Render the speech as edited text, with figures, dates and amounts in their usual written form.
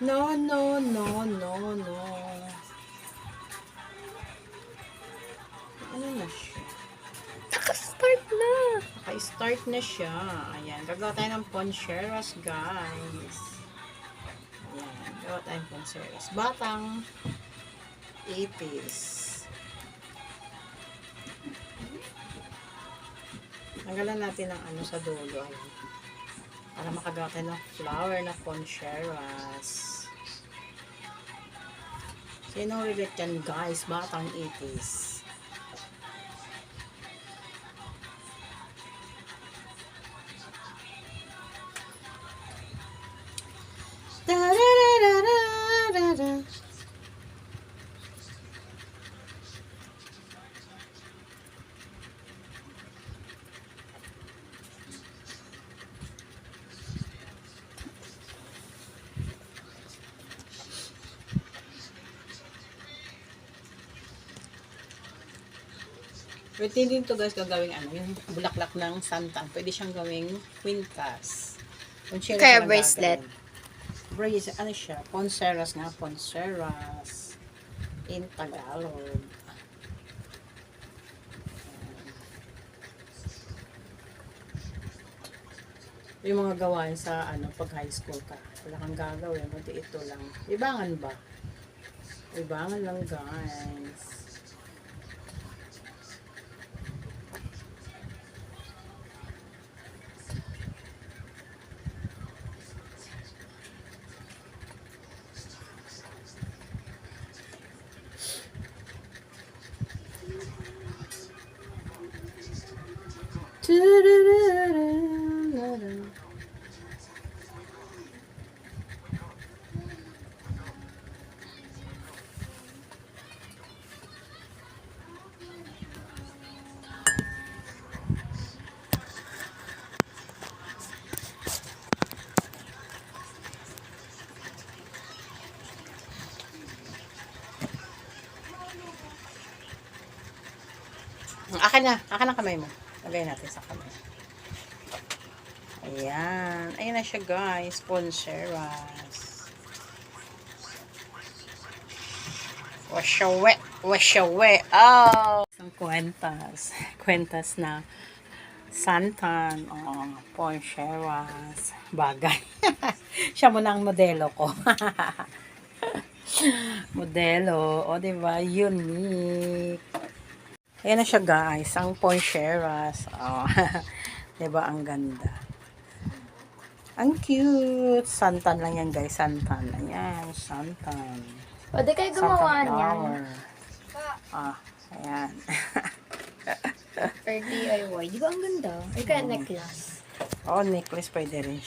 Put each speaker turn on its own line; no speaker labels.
No, no, no, no, no. Ano na siya?
Naka-start na.
Naka-start na siya. Ayan. Gagawa tayo ng poncheras, guys. Ayan. Gagawa tayo ng poncheras. Batang ipis. Tanggalan natin ang ano sa dulo. Ayan. Para makagawa tayo ng flower na poncheras. Sino relate yan, guys? Batang ipis. Pwede din to guys gagawing ano, yung bulaklak ng santan. Pwede siyang gawing quintas.
Kaya bracelet.
Bracelet, ano siya? Ponceras nga, ponceras. In Tagalog. Yung mga gawain sa ano, pag high school ka. Wala kang gagawin, kundi ito lang. Ibangan ba? Ibangan lang guys. Akin na kamay mo. Lagay natin sa kamay. Ayan. Ayan na siya guys. Ponceras. Washawe. Washawe. Oh! Isang kwentas. Kwentas na santan. Oh, ponceras. Bagay. Siya muna ang modelo ko. Modelo. O, diba? Unique. Ayan na siya guys, ang poncheras. Oh, diba ang ganda. Ang cute. Santan lang yan guys, santan. Ayan, santan.
Pwede kayo gumawa niyan.
Ah, ayan.
Or DIY. Di ba ang ganda? Or kaya necklace?
Oh, necklace pwede rin.